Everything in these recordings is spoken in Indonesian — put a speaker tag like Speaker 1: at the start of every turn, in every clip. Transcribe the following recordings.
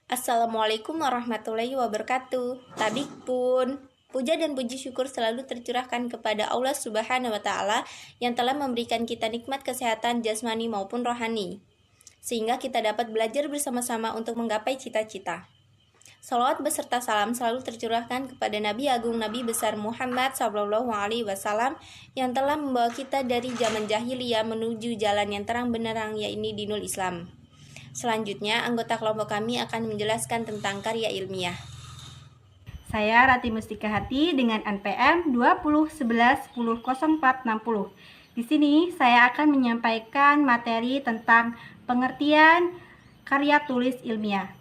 Speaker 1: Assalamualaikum warahmatullahi wabarakatuh. Tabik pun, puja dan puji syukur selalu tercurahkan kepada Allah Subhanahu wa Ta'ala yang telah memberikan kita nikmat kesehatan jasmani maupun rohani, sehingga kita dapat belajar bersama-sama untuk menggapai cita-cita. Salawat beserta salam selalu tercurahkan kepada Nabi Agung Nabi Besar Muhammad SAW yang telah membawa kita dari zaman jahiliyah menuju jalan yang terang benderang, yaitu dinul Islam. Selanjutnya, anggota kelompok kami akan menjelaskan tentang karya ilmiah.
Speaker 2: Saya Rati Mustika Hati dengan NPM 2011100460. Di sini saya akan menyampaikan materi tentang pengertian karya tulis ilmiah.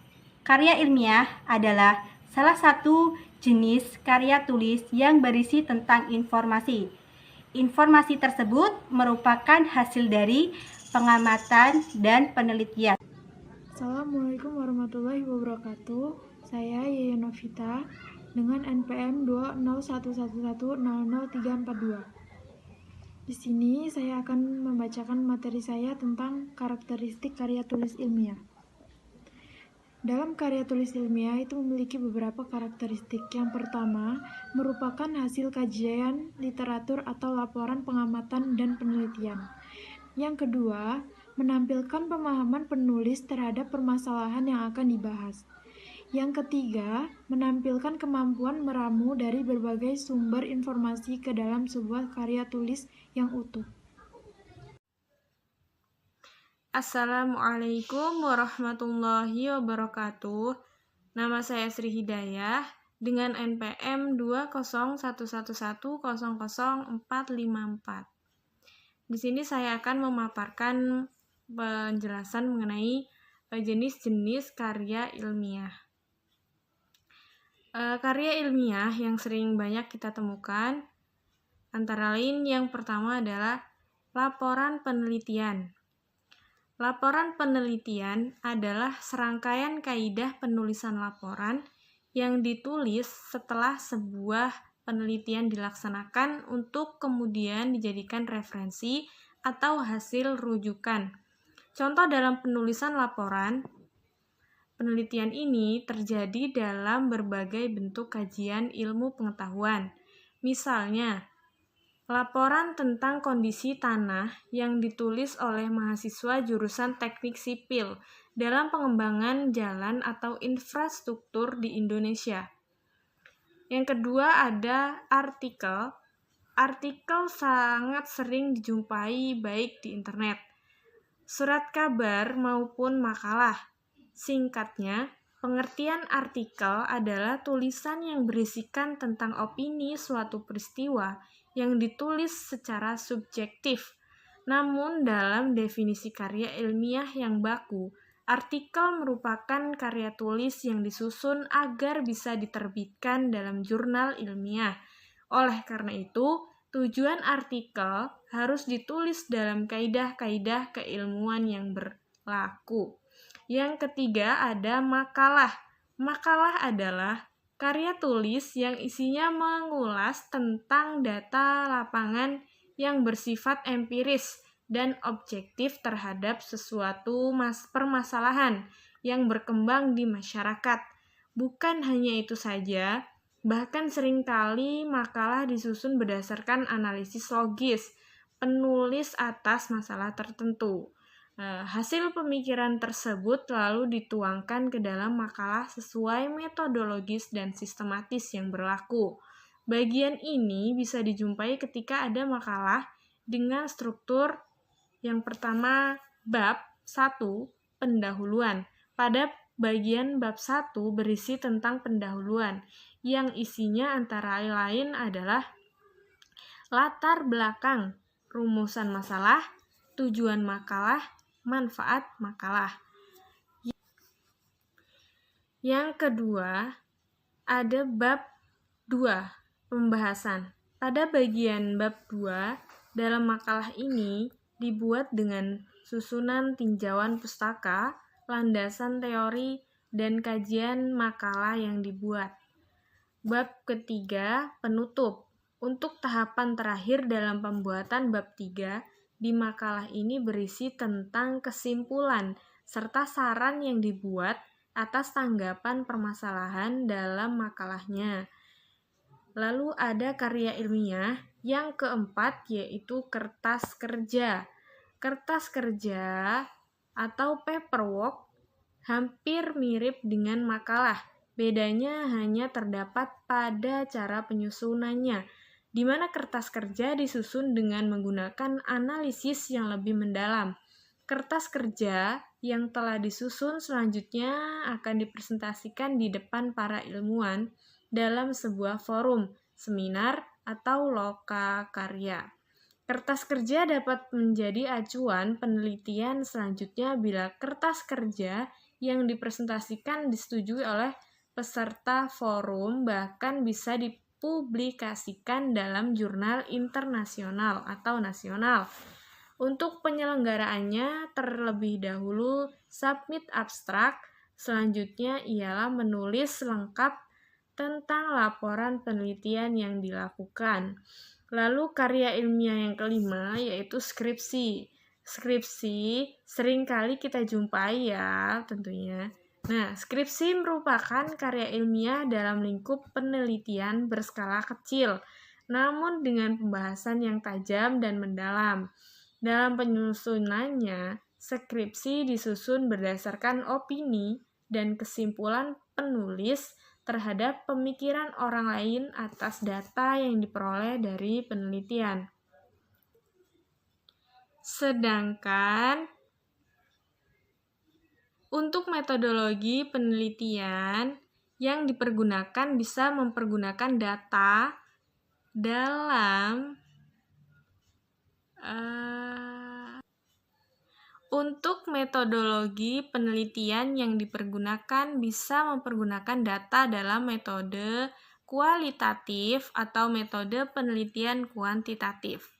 Speaker 2: Karya ilmiah adalah salah satu jenis karya tulis yang berisi tentang informasi. Informasi tersebut merupakan hasil dari pengamatan dan penelitian.
Speaker 3: Assalamualaikum warahmatullahi wabarakatuh. Saya Yaya Novita dengan NPM 20111000342. Di sini saya akan membacakan materi saya tentang karakteristik karya tulis ilmiah. Dalam karya tulis ilmiah itu memiliki beberapa karakteristik. Yang pertama, merupakan hasil kajian literatur atau laporan pengamatan dan penelitian. Yang kedua, menampilkan pemahaman penulis terhadap permasalahan yang akan dibahas. Yang ketiga, menampilkan kemampuan meramu dari berbagai sumber informasi ke dalam sebuah karya tulis yang utuh.
Speaker 4: Assalamualaikum warahmatullahi wabarakatuh. Nama saya Sri Hidayah dengan NPM 20111000454. Di sini saya akan memaparkan penjelasan mengenai jenis-jenis karya ilmiah. Karya ilmiah yang sering banyak kita temukan, antara lain yang pertama adalah laporan penelitian. Laporan penelitian adalah serangkaian kaidah penulisan laporan yang ditulis setelah sebuah penelitian dilaksanakan untuk kemudian dijadikan referensi atau hasil rujukan. Contoh dalam penulisan laporan, penelitian ini terjadi dalam berbagai bentuk kajian ilmu pengetahuan. Misalnya, laporan tentang kondisi tanah yang ditulis oleh mahasiswa jurusan teknik sipil dalam pengembangan jalan atau infrastruktur di Indonesia. Yang kedua ada artikel. Artikel sangat sering dijumpai baik di internet, surat kabar maupun makalah. Singkatnya, pengertian artikel adalah tulisan yang berisikan tentang opini suatu peristiwa yang ditulis secara subjektif. Namun dalam definisi karya ilmiah yang baku, artikel merupakan karya tulis yang disusun agar bisa diterbitkan dalam jurnal ilmiah. Oleh karena itu, tujuan artikel harus ditulis dalam kaidah-kaidah keilmuan yang berlaku. Yang ketiga ada makalah. Makalah adalah karya tulis yang isinya mengulas tentang data lapangan yang bersifat empiris dan objektif terhadap sesuatu permasalahan yang berkembang di masyarakat. Bukan hanya itu saja, bahkan seringkali makalah disusun berdasarkan analisis logis penulis atas masalah tertentu. Hasil pemikiran tersebut lalu dituangkan ke dalam makalah sesuai metodologis dan sistematis yang berlaku. Bagian ini bisa dijumpai ketika ada makalah dengan struktur yang pertama bab 1 pendahuluan. Pada bagian bab 1 berisi tentang pendahuluan yang isinya antara lain adalah latar belakang, rumusan masalah, tujuan makalah, manfaat makalah. Yang kedua, ada bab 2, pembahasan. Pada bagian bab 2, dalam makalah ini dibuat dengan susunan tinjauan pustaka, landasan teori, dan kajian makalah yang dibuat. Bab ketiga, penutup. Untuk tahapan terakhir dalam pembuatan bab 3, di makalah ini berisi tentang kesimpulan serta saran yang dibuat atas tanggapan permasalahan dalam makalahnya. Lalu ada karya ilmiah yang keempat, yaitu kertas kerja. Kertas kerja atau paperwork hampir mirip dengan makalah. Bedanya hanya terdapat pada cara penyusunannya, di mana kertas kerja disusun dengan menggunakan analisis yang lebih mendalam. Kertas kerja yang telah disusun selanjutnya akan dipresentasikan di depan para ilmuwan dalam sebuah forum, seminar, atau loka karya. Kertas kerja dapat menjadi acuan penelitian selanjutnya bila kertas kerja yang dipresentasikan disetujui oleh peserta forum, bahkan bisa dipublikasikan dalam jurnal internasional atau nasional. Untuk penyelenggaraannya, terlebih dahulu submit abstrak, selanjutnya ialah menulis lengkap tentang laporan penelitian yang dilakukan. Lalu karya ilmiah yang kelima, yaitu skripsi. Skripsi seringkali kita jumpai ya tentunya. Nah, skripsi merupakan karya ilmiah dalam lingkup penelitian berskala kecil, namun dengan pembahasan yang tajam dan mendalam. Dalam penyusunannya, skripsi disusun berdasarkan opini dan kesimpulan penulis terhadap pemikiran orang lain atas data yang diperoleh dari penelitian. Sedangkan untuk metodologi penelitian yang dipergunakan bisa mempergunakan data dalam untuk metodologi penelitian yang dipergunakan bisa mempergunakan data dalam metode kualitatif atau metode penelitian kuantitatif.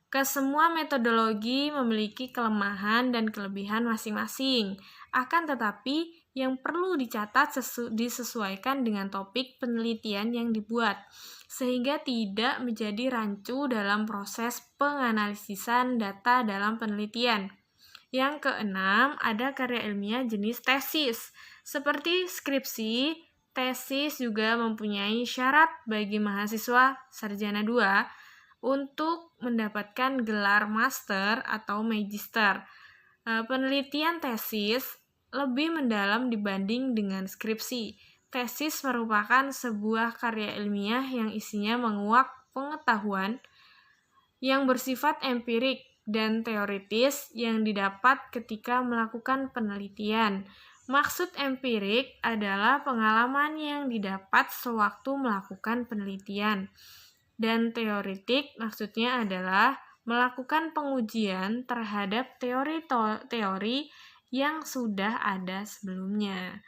Speaker 4: Kesemua metodologi memiliki kelemahan dan kelebihan masing-masing. Akan tetapi, yang perlu dicatat disesuaikan dengan topik penelitian yang dibuat, sehingga tidak menjadi rancu dalam proses penganalisisan data dalam penelitian. Yang keenam, ada karya ilmiah jenis tesis. Seperti skripsi, tesis juga mempunyai syarat bagi mahasiswa sarjana 2 untuk mendapatkan gelar master atau magister. Penelitian tesis lebih mendalam dibanding dengan skripsi. Tesis merupakan sebuah karya ilmiah yang isinya menguak pengetahuan yang bersifat empirik dan teoritis yang didapat ketika melakukan penelitian. Maksud empirik adalah pengalaman yang didapat sewaktu melakukan penelitian. Dan teoritik maksudnya adalah melakukan pengujian terhadap teori-teori yang sudah ada sebelumnya.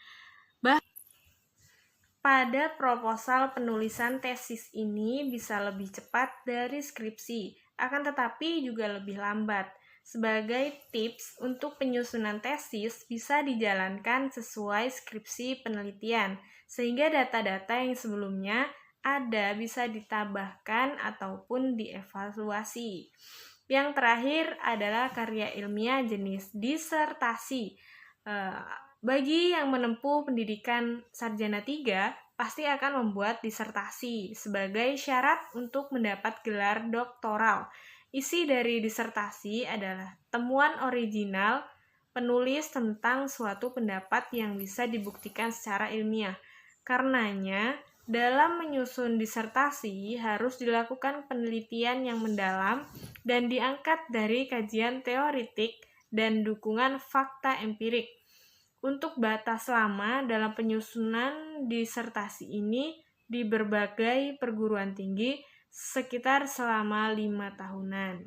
Speaker 4: Pada proposal penulisan tesis ini bisa lebih cepat dari skripsi, akan tetapi juga lebih lambat. Sebagai tips untuk penyusunan tesis bisa dijalankan sesuai skripsi penelitian, sehingga data-data yang sebelumnya ada bisa ditambahkan ataupun dievaluasi. Yang terakhir adalah karya ilmiah jenis disertasi. Bagi yang menempuh pendidikan sarjana 3, pasti akan membuat disertasi sebagai syarat untuk mendapat gelar doktoral. Isi dari disertasi adalah temuan original penulis tentang suatu pendapat yang bisa dibuktikan secara ilmiah. Karenanya, dalam menyusun disertasi harus dilakukan penelitian yang mendalam dan diangkat dari kajian teoritik dan dukungan fakta empirik. Untuk batas lama dalam penyusunan disertasi ini di berbagai perguruan tinggi sekitar selama 5 tahunan.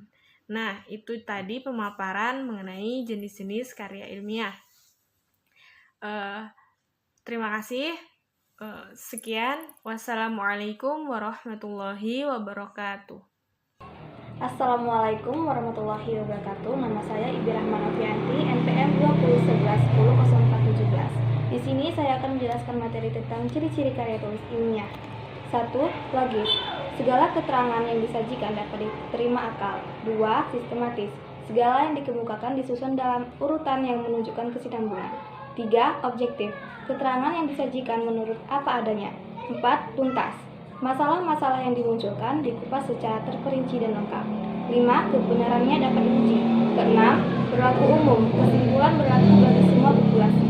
Speaker 4: Nah, itu tadi pemaparan mengenai jenis-jenis karya ilmiah. Terima kasih. Sekian, wassalamualaikum warahmatullahi wabarakatuh.
Speaker 1: Assalamualaikum warahmatullahi wabarakatuh. Nama saya Ibi Rahmanovianti, NPM 2011100417. Di sini saya akan menjelaskan materi tentang ciri-ciri karya tulis ilmiah. 1. Logis. Segala keterangan yang disajikan dapat diterima akal. 2. Sistematis. Segala yang dikemukakan disusun dalam urutan yang menunjukkan kesinambungan.
Speaker 5: 3. Objektif. Keterangan yang disajikan menurut apa adanya. 4. Tuntas. Masalah-masalah yang dimunculkan dikupas secara terperinci dan lengkap. 5. Kebenarannya dapat diuji. Keenam, berlaku umum. Kesimpulan berlaku bagi semua populasi.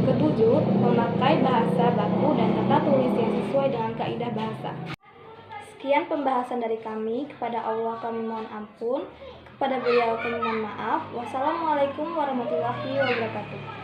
Speaker 5: Ketujuh, memakai bahasa baku dan tata tulis yang sesuai dengan kaidah bahasa. Sekian pembahasan dari kami. Kepada Allah kami mohon ampun. Kepada beliau kami mohon maaf. Wassalamualaikum warahmatullahi wabarakatuh.